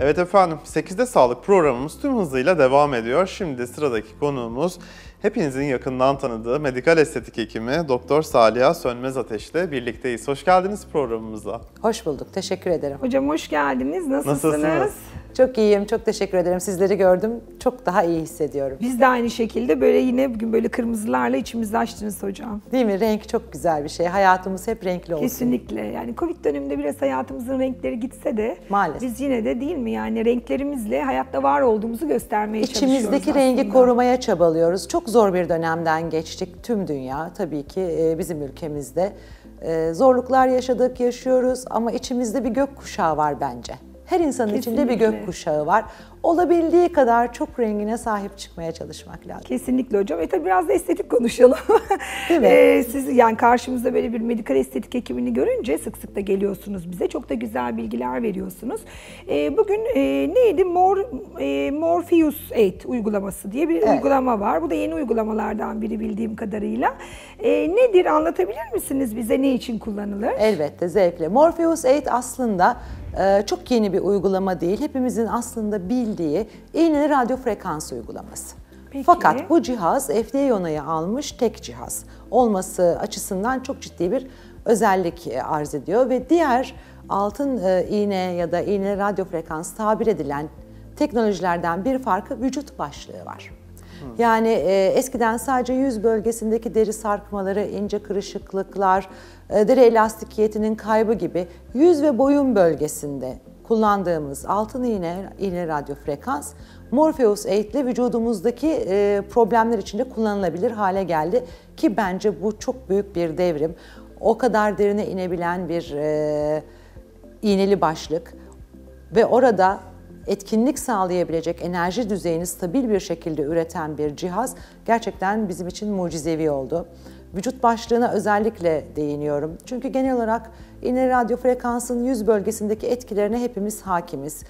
Evet efendim, 8'de Sağlık programımız tüm hızıyla devam ediyor. Şimdi sıradaki konuğumuz hepinizin yakından tanıdığı medikal estetik hekimi Doktor Saliha Sönmez Ateş'le birlikteyiz. Hoş geldiniz programımıza. Hoş bulduk, teşekkür ederim. Hocam hoş geldiniz. Nasılsınız? Çok iyiyim, çok teşekkür ederim. Sizleri gördüm, çok daha iyi hissediyorum. Biz de aynı şekilde böyle yine bugün böyle kırmızılarla içimizi açtınız hocam. Değil mi? Renk çok güzel bir şey. Hayatımız hep renkli olsun. Kesinlikle. Yani Covid döneminde biraz hayatımızın renkleri gitse de maalesef biz yine de değil mi? Yani renklerimizle hayatta var olduğumuzu göstermeye çalışıyoruz İçimizdeki rengi korumaya çabalıyoruz. Çok zor bir dönemden geçtik. Tüm dünya tabii ki bizim ülkemizde. Zorluklar yaşadık, yaşıyoruz ama içimizde bir gökkuşağı var bence. Her insanın Kesinlikle. içinde bir gökkuşağı var. Olabildiği kadar çok rengine sahip çıkmaya çalışmak lazım. Kesinlikle hocam. Tabii biraz da estetik konuşalım. Değil mi? Siz yani karşımızda böyle bir medikal estetik hekimini görünce sık sık da geliyorsunuz bize. Çok da güzel bilgiler veriyorsunuz. Bugün neydi? Morpheus 8 uygulaması diye bir uygulama var. Bu da yeni uygulamalardan biri bildiğim kadarıyla. Nedir? Anlatabilir misiniz bize? Ne için kullanılır? Elbette, zevkle. Morpheus 8 aslında çok yeni bir uygulama değil. Hepimizin aslında bildiği iğneli radyo frekans uygulaması. Peki. Fakat bu cihaz FDA onayı almış tek cihaz olması açısından çok ciddi bir özellik arz ediyor ve diğer altın iğne ya da iğneli radyo frekans tabir edilen teknolojilerden bir farkı vücut başlığı var. Yani eskiden sadece yüz bölgesindeki deri sarkmaları, ince kırışıklıklar, deri elastikiyetinin kaybı gibi yüz ve boyun bölgesinde kullandığımız altın iğne radyo frekans Morpheus 8 ile vücudumuzdaki problemler içinde kullanılabilir hale geldi ki bence bu çok büyük bir devrim. O kadar derine inebilen bir iğneli başlık ve orada etkinlik sağlayabilecek enerji düzeyini stabil bir şekilde üreten bir cihaz gerçekten bizim için mucizevi oldu. Vücut başlığına özellikle değiniyorum. Çünkü genel olarak iğneli radyo frekansın yüz bölgesindeki etkilerine hepimiz hakimiz.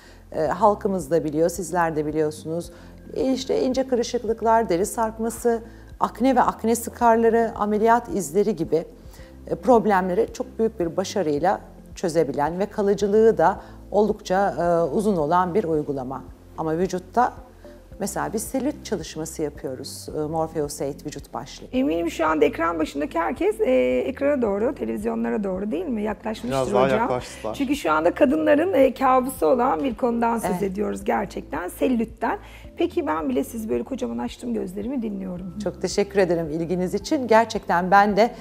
Halkımız da biliyor, sizler de biliyorsunuz. İşte ince kırışıklıklar, deri sarkması, akne ve akne skarları, ameliyat izleri gibi problemleri çok büyük bir başarıyla çözebilen ve kalıcılığı da oldukça uzun olan bir uygulama. Ama vücutta mesela biz selülit çalışması yapıyoruz Morpheus 8 vücut başlığı. Eminim şu anda ekran başındaki herkes ekrana doğru, televizyonlara doğru değil mi? Yaklaşmıştır biraz daha hocam. Yaklaştılar. Çünkü şu anda kadınların kabusu olan bir konudan söz ediyoruz gerçekten. Selülitten. Peki ben bile siz böyle kocaman açtım gözlerimi dinliyorum. Çok teşekkür ederim ilginiz için. Gerçekten ben de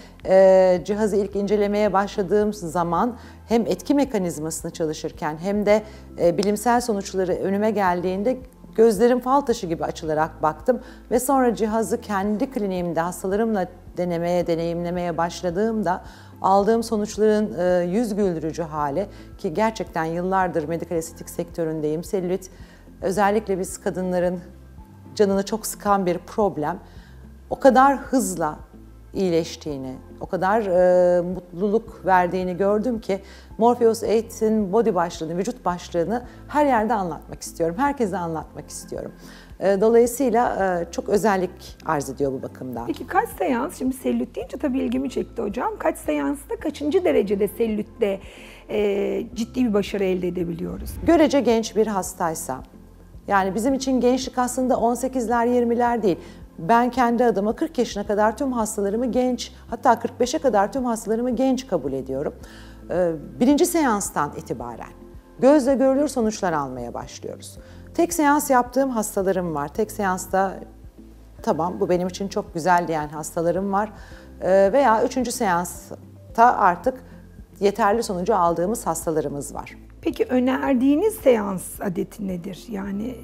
cihazı ilk incelemeye başladığım zaman hem etki mekanizmasını çalışırken hem de bilimsel sonuçları önüme geldiğinde gözlerim fal taşı gibi açılarak baktım ve sonra cihazı kendi kliniğimde hastalarımla deneyimlemeye başladığımda aldığım sonuçların yüz güldürücü hali ki gerçekten yıllardır medikal estetik sektöründeyim. Selülit özellikle biz kadınların canını çok sıkan bir problem. O kadar hızla iyileştiğini, o kadar mutluluk verdiğini gördüm ki Morpheus 8'in body başlığını, vücut başlığını her yerde anlatmak istiyorum. Herkese anlatmak istiyorum. Dolayısıyla çok özellik arz ediyor bu bakımdan. Peki kaç seans, şimdi selülit deyince tabii ilgimi çekti hocam. Kaç seansta kaçıncı derecede selülitte ciddi bir başarı elde edebiliyoruz? Görece genç bir hastaysa, yani bizim için gençlik aslında 18'ler 20'ler değil. Ben kendi adıma 40 yaşına kadar tüm hastalarımı genç, hatta 45'e kadar tüm hastalarımı genç kabul ediyorum. Birinci seanstan itibaren gözle görülür sonuçlar almaya başlıyoruz. Tek seans yaptığım hastalarım var. Tek seansta tamam bu benim için çok güzel diyen hastalarım var. Veya üçüncü seansta artık yeterli sonucu aldığımız hastalarımız var. Peki önerdiğiniz seans adeti nedir? Yani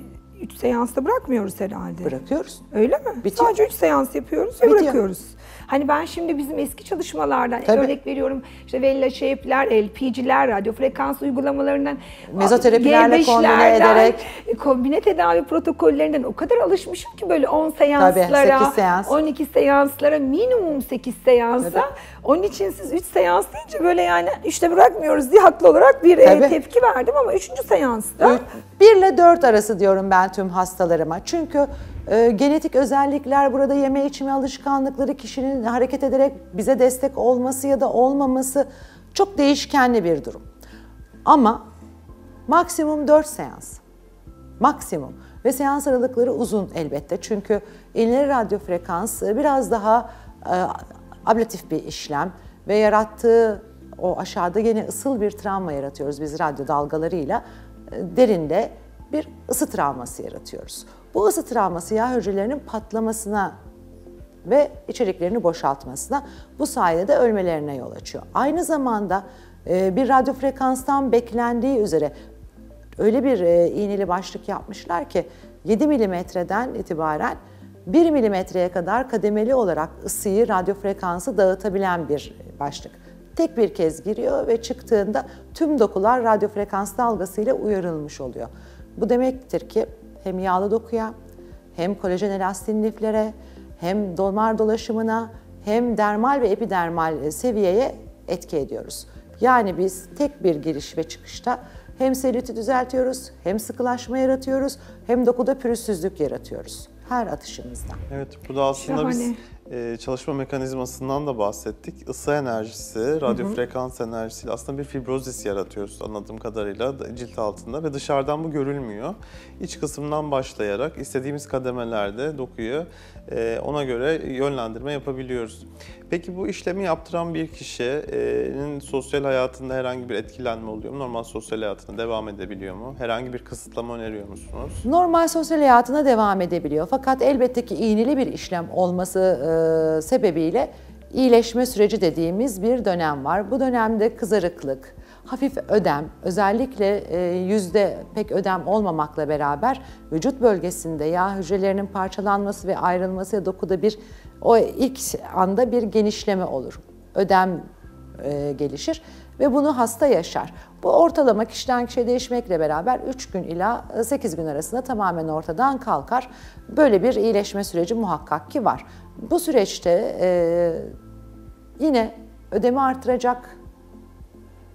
3 seansta bırakmıyoruz herhalde. Bırakıyoruz. Öyle mi? Bitiyor. Sadece 3 seans yapıyoruz ve Bitiyor. bırakıyoruz. Hani ben şimdi bizim eski çalışmalardan Tabii. örnek veriyorum. İşte Vella Shape'ler, LP'ciler, radyo frekans uygulamalarından, mezoterapilerle G5'lerden, kombine ederek, kombine tedavi protokollerinden o kadar alışmışım ki böyle 10 seanslara, tabii, 8 seans. 12 seanslara, minimum 8 seansa. Tabii. Onun için siz 3 seans deyince böyle yani işte bırakmıyoruz diye haklı olarak bir tepki verdim ama 3. seansta 1 ile 4 arası diyorum ben tüm hastalarıma. Çünkü genetik özellikler, burada yeme içme alışkanlıkları, kişinin hareket ederek bize destek olması ya da olmaması çok değişkenli bir durum. Ama Maksimum 4 seans. Maksimum. Ve seans aralıkları uzun elbette. Çünkü iğneli radyo frekans biraz daha ablatif bir işlem ve yarattığı o aşağıda yine ısıl bir travma yaratıyoruz biz radyo dalgalarıyla. Derinde bir ısı travması yaratıyoruz. Bu ısı travması yağ hücrelerinin patlamasına ve içeriklerini boşaltmasına, bu sayede de ölmelerine yol açıyor. Aynı zamanda bir radyo frekanstan beklendiği üzere öyle bir iğneli başlık yapmışlar ki 7 milimetreden itibaren 1 milimetreye kadar kademeli olarak ısıyı, radyo frekansı dağıtabilen bir başlık. Tek bir kez giriyor ve çıktığında tüm dokular radyo frekans dalgasıyla uyarılmış oluyor. Bu demektir ki hem yağlı dokuya, hem kolajen elastin liflere, hem damar dolaşımına, hem dermal ve epidermal seviyeye etki ediyoruz. Yani biz tek bir giriş ve çıkışta hem selüliti düzeltiyoruz, hem sıkılaşma yaratıyoruz, hem dokuda pürüzsüzlük yaratıyorızher atışımızda. Evet, bu da aslında Şahane. biz çalışma mekanizmasından da bahsettik. Isı enerjisi, radyo frekans enerjisiyle aslında bir fibrozis yaratıyoruz anladığım kadarıyla cilt altında ve dışarıdan bu görülmüyor. İç kısımdan başlayarak istediğimiz kademelerde dokuyu ona göre yönlendirme yapabiliyoruz. Peki bu işlemi yaptıran bir kişinin sosyal hayatında herhangi bir etkilenme oluyor mu? Normal sosyal hayatına devam edebiliyor mu? Herhangi bir kısıtlama öneriyor musunuz? Normal sosyal hayatına devam edebiliyor. Fakat elbette ki iğneli bir işlem olması sebebiyle iyileşme süreci dediğimiz bir dönem var. Bu dönemde kızarıklık, hafif ödem, özellikle yüzde pek ödem olmamakla beraber vücut bölgesinde yağ hücrelerinin parçalanması ve ayrılması ya dokuda o ilk anda bir genişleme olur. Ödem gelişir ve bunu hasta yaşar. Bu ortalama kişiden kişiye değişmekle beraber 3 gün ila 8 gün arasında tamamen ortadan kalkar. Böyle bir iyileşme süreci muhakkak ki var. Bu süreçte yine ödemi artıracak,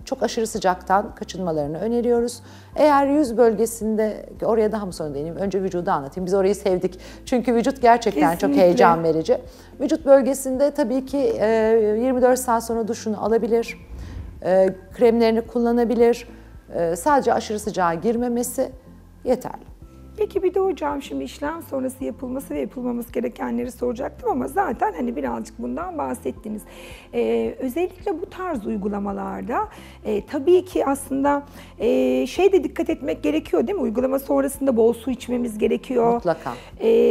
çok aşırı sıcaktan kaçınmalarını öneriyoruz. Eğer yüz bölgesinde, oraya daha mı sonra değineyim, önce vücudu anlatayım. Biz orayı sevdik. Çünkü vücut gerçekten Kesinlikle. çok heyecan verici. Vücut bölgesinde tabii ki 24 saat sonra duşunu alabilir, kremlerini kullanabilir. Sadece aşırı sıcağa girmemesi yeterli. Peki bir de hocam şimdi işlem sonrası yapılması ve yapılmaması gerekenleri soracaktım ama zaten hani birazcık bundan bahsettiniz. Özellikle bu tarz uygulamalarda tabii ki aslında de dikkat etmek gerekiyor değil mi? Uygulama sonrasında bol su içmemiz gerekiyor. Mutlaka.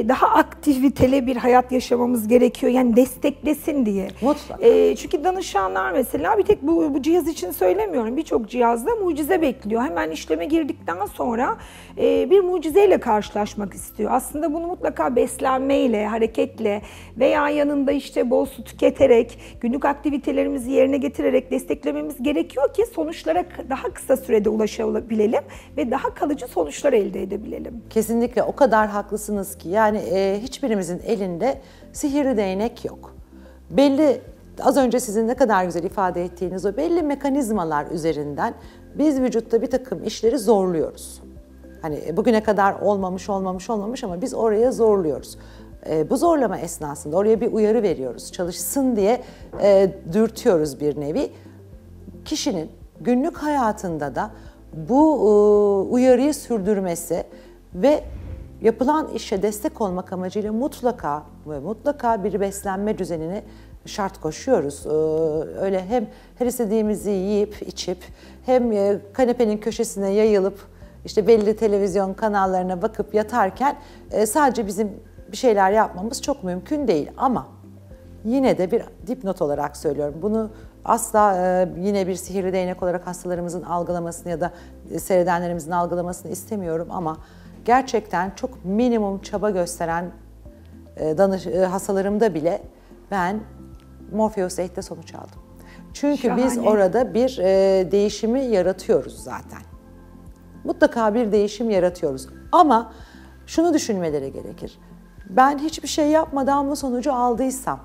Daha aktiviteli bir hayat yaşamamız gerekiyor. Yani desteklesin diye. Mutlaka. Çünkü danışanlar mesela bir tek bu cihaz için söylemiyorum. Birçok cihazda mucize bekliyor. Hemen işleme girdikten sonra bir mucizeyle karşılaşmak istiyor. Aslında bunu mutlaka beslenmeyle, hareketle veya yanında işte bol su tüketerek, günlük aktivitelerimizi yerine getirerek desteklememiz gerekiyor ki sonuçlara daha kısa sürede ulaşabilelim ve daha kalıcı sonuçlar elde edebilelim. Kesinlikle o kadar haklısınız ki yani hiçbirimizin elinde sihirli değnek yok. Belli, az önce sizin ne kadar güzel ifade ettiğiniz o belli mekanizmalar üzerinden biz vücutta bir takım işleri zorluyoruz. Hani bugüne kadar olmamış ama biz oraya zorluyoruz. Bu zorlama esnasında oraya bir uyarı veriyoruz. Çalışsın diye dürtüyoruz bir nevi. Kişinin günlük hayatında da bu uyarıyı sürdürmesi ve yapılan işe destek olmak amacıyla mutlaka bir beslenme düzenini şart koşuyoruz. Öyle hem her istediğimizi yiyip içip hem kanepenin köşesine yayılıp işte belli televizyon kanallarına bakıp yatarken sadece bizim bir şeyler yapmamız çok mümkün değil. Ama yine de bir dipnot olarak söylüyorum. Bunu asla yine bir sihirli değnek olarak hastalarımızın algılamasını ya da seyredenlerimizin algılamasını istemiyorum ama gerçekten çok minimum çaba gösteren hastalarımda bile ben Morpheus 8'te sonuç aldım. Çünkü biz Şahane. orada bir değişimi yaratıyoruz zaten. Mutlaka bir değişim yaratıyoruz. Ama şunu düşünmeleri gerekir. Ben hiçbir şey yapmadan bu sonucu aldıysam,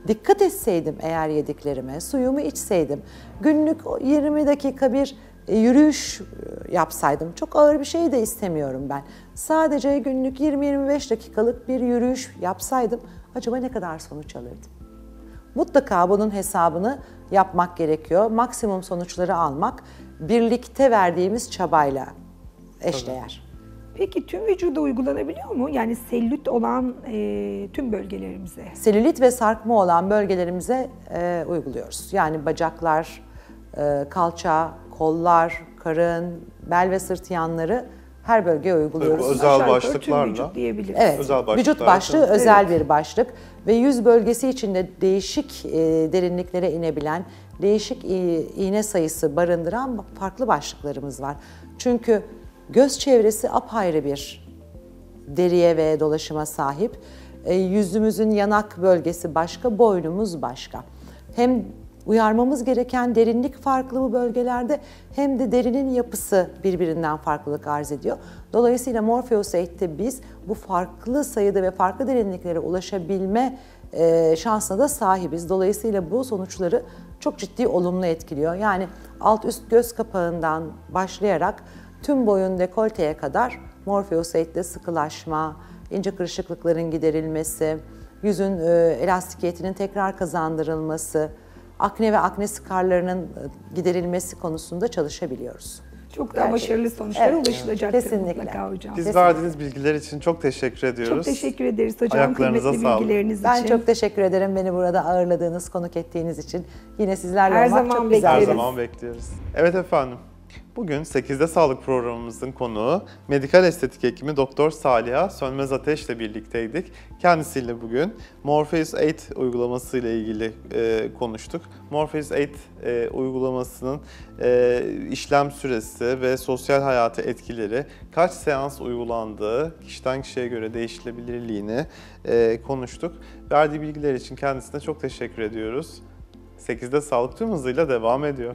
dikkat etseydim eğer yediklerime, suyumu içseydim, günlük 20 dakika bir yürüyüş yapsaydım, çok ağır bir şey de istemiyorum ben. Sadece günlük 20-25 dakikalık bir yürüyüş yapsaydım, acaba ne kadar sonuç alırdım? Mutlaka bunun hesabını yapmak gerekiyor. Maksimum sonuçları almak birlikte verdiğimiz çabayla eşdeğer. Peki tüm vücuda uygulanabiliyor mu? Yani selülit olan tüm bölgelerimize. Selülit ve sarkma olan bölgelerimize uyguluyoruz. Yani bacaklar, kalça, kollar, karın, bel ve sırt yanları her bölgeye uyguluyoruz. Tabii, özel Aşağı yukarı başlıklarla. tüm vücut diyebiliriz. Evet, Özel başlıklar vücut başlığı yapıyoruz. özel bir başlık ve yüz bölgesi içinde değişik derinliklere inebilen, değişik iğne sayısı barındıran farklı başlıklarımız var. Çünkü göz çevresi apayrı bir deriye ve dolaşıma sahip. Yüzümüzün yanak bölgesi başka, boynumuz başka. Hem uyarmamız gereken derinlik farklı bu bölgelerde hem de derinin yapısı birbirinden farklılık arz ediyor. Dolayısıyla Morpheus 8'te biz bu farklı sayıda ve farklı derinliklere ulaşabilme şansına da sahibiz. Dolayısıyla bu sonuçları çok ciddi olumlu etkiliyor. Yani alt üst göz kapağından başlayarak tüm boyun dekolteye kadar Morpheus 8'te sıkılaşma, ince kırışıklıkların giderilmesi, yüzün elastikiyetinin tekrar kazandırılması, akne ve akne skarlarının giderilmesi konusunda çalışabiliyoruz. Çok daha başarılı sonuçlara ulaşılacaktır mutlaka hocam. Biz verdiğiniz bilgiler için çok teşekkür ediyoruz. Çok teşekkür ederiz hocam Ayaklarınıza kıymetli sağlık. bilgileriniz Ben için. çok teşekkür ederim beni burada ağırladığınız, konuk ettiğiniz için. Yine sizlerle Her olmak zaman çok güzel. Her bekleriz. zaman bekliyoruz. Evet efendim. Bugün 8'de Sağlık programımızın konuğu medikal estetik hekimi Doktor Saliha Sönmez Ateş ile birlikteydik. Kendisiyle bugün Morpheus 8 uygulaması ile ilgili konuştuk. Morpheus 8 uygulamasının işlem süresi ve sosyal hayata etkileri, kaç seans uygulandığı, kişiden kişiye göre değişilebilirliğini konuştuk. Verdiği bilgiler için kendisine çok teşekkür ediyoruz. 8'de Sağlık tüm hızıyla devam ediyor.